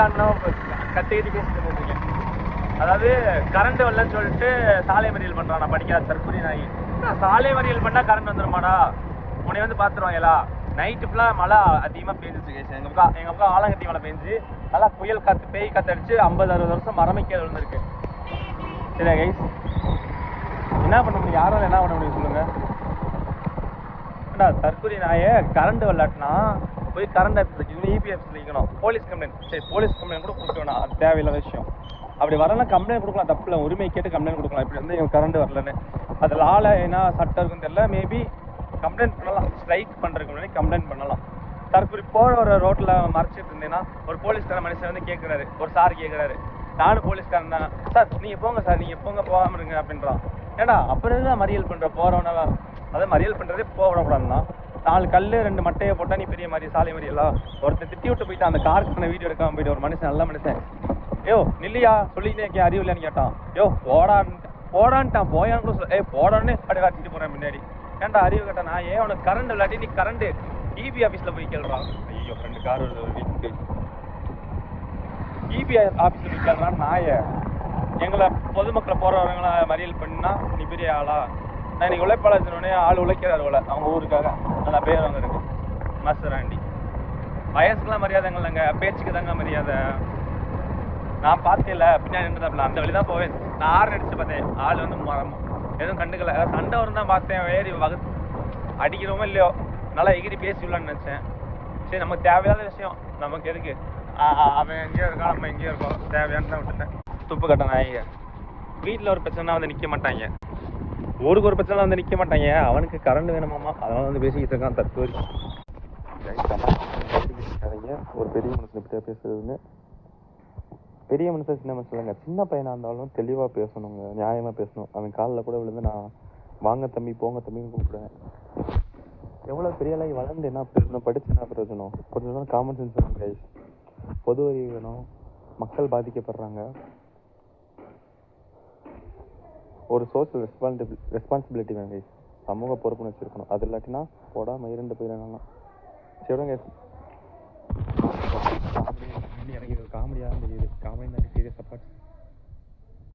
அண்ணன் கத்திக்கிட்டு பேசிட்டு போயிருக்கேன். அதாவது கரண்ட் வரலன்னு சொல்லிட்டு சாலை மறியல் பண்றான். நான் படிக்காத தற்கொலை நாய். சாலை மறியல் பண்ணா கரண்ட் வந்துருமாடா? உன்னை வந்து பாத்துருவாங்களா? நைட்டு ஃபுல்லா மழை அதிகமா பெஞ்சிச்சு கேஸ். எங்க பக்கம் ஆலங்கட்டி மழை பெஞ்சு நல்லா புயல் காத்து பேய் காத்தடிச்சு 50-60 வருஷம் மரமே கீழே விழுந்திருக்கு. சரியா கைஸ்? என்ன பண்ண முடியும்? யாரால என்ன பண்ண முடியும் சொல்லுங்க? தற்கொலை நாய கரண்ட் வரலாட்டினா போய் கரண்ட் ஆஃபீஸ் இபி ஆஃபீஸில் வைக்கணும். Police complaint. சரி, போலீஸ் கம்ப்ளைண்ட் கூட கொடுக்க வேணாம், அது தேவையில்லாத விஷயம். அப்படி வரலாம் கம்ப்ளைண்ட் கொடுக்கலாம், தப்பு இல்லை. உரிமை கேட்டு கம்ப்ளைண்ட் கொடுக்கலாம். இப்படி வந்து இவங்க கரண்ட் வரலன்னு அதில் ஆளை என்ன சட்டம் இருக்குன்னு தெரியல. மேபி கம்ப்ளைண்ட் பண்ணலாம். ஸ்ட்ரைக் பண்ணுறதுக்கு முன்னாடி கம்ப்ளைண்ட் பண்ணலாம். தற்கொலை போகிற ஒரு ரோட்டில் மறைச்சிட்டு இருந்தேன்னா ஒரு போலீஸ்கார மனுஷன் வந்து கேட்குறாரு, ஒரு சார் கேட்குறாரு, நானும் போலீஸ்காரன் தான் சார், நீங்கள் போங்க சார், நீங்கள் போங்க போகாமல் இருங்க அப்படின்றான். ஏடா அப்புறம் தான் மறியல் பண்ணுற போகிறவனா? அதை மறியல் பண்ணுறதே போகக்கூடாதுன்னா 4 கல் 2 மட்டையை போட்டால் நீ பெரிய மாதிரி சாலை மறியலாம். ஒருத்தர் திட்டி விட்டு போயிட்டு அந்த காருக்கு பண்ண வீடியோ எடுக்காமல் போயிட்டு ஒரு மனுஷன், நல்ல மனுஷன், யோ நில்லையா சொல்லிக்கிட்டே இருக்கேன் அறிவு இல்லைன்னு கேட்டான். யோ போடான்ட்டான். போயான்னு கூட சொல்ல, போடான்னு அப்படி காட்டிட்டு போகிறேன் முன்னாடி. ஏன்டா அறிவு கேட்டான். நான் ஏன் உனக்கு கரண்ட் இல்லாட்டி நீ கரண்ட் இபி ஆஃபீஸில் போய் கேள்றான். ஐயோ 2 கார் வீட்டுக்கு இபி ஆஃபீஸில் போய் கேள்றான். நாய எங்களை பொதுமக்களை போகிறவங்கள மறியல் பண்ணா நீ பெரிய ஆளா? நான் இன்னைக்கு உழைப்பாளர் ஆள் உழைக்கிறார் போல அவங்க ஊருக்காக. நல்லா பேர் வாங்க இருக்கு மசராண்டி. வயசுக்கெல்லாம் மரியாதை இல்லைங்க, பேச்சுக்கு தாங்க மரியாதை. நான் பார்த்தேன்ல பின்னாடி நின்றுதாப்ல, அந்த வழி தான் போவேன். நான் 6 அடிச்சு பார்த்தேன். ஆள் வந்து எதுவும் கண்டுக்கல. சண்டை வரும் தான் பார்த்தேன். வேறு அடிக்கிறோமோ இல்லையோ நல்லா எகிரி பேசி விடலான்னு நினச்சேன். சரி, நமக்கு தேவையான விஷயம், நமக்கு எதுக்கு? அவன் எங்கேயோ இருக்கான், நம்ம எங்கேயோ இருக்கோம், தேவையானு தான் விட்டுட்டேன். துப்பு கட்ட நாய்ங்க. வீட்டில் ஒரு பிரச்சனை வந்து நிற்க மாட்டாங்க, ஊருக்கு ஒரு பிரச்சனை வந்து நிற்க மாட்டாங்க. அவனுக்கு கரண்ட் வேணுமாமா, அதனால வந்து பேசிக்கிட்டு இருக்கான் தற்கொலை. ஒரு பெரிய மனுஷன்கிட்ட பேசுறதுன்னு, பெரிய மனுஷன் சின்ன மனுஷன் இல்லைங்க, சின்ன பையனாக இருந்தாலும் தெளிவாக பேசணுங்க, நியாயமாக பேசணும். அவன் காலில் கூட விழுந்து நான் வாங்க தம்பி போங்க தம்பின்னு கூப்பிடுவேன். எவ்வளோ பெரிய அளவு வளர்ந்து என்ன பிரயோஜனம், படிச்சு என்ன பிரயோஜனம்? கொஞ்சம் காமன் சென்ஸ் வேணும் கைஸ், பொது அறிவு வேணும். மக்கள் பாதிக்கப்படுறாங்க, ஒரு சோசியல் ரெஸ்பான்சிபிலிட்டி வேணும் கைஸ், சமூக பொறுப்புணர்ச்சி இருக்கணும். அது இல்லாட்டினா போடா மயிரண்டு போயிடலாம். சரி கைஸ், காமெடி எனக்கு காமெடியாக தெரியுது. Comedy serious சப்பாட்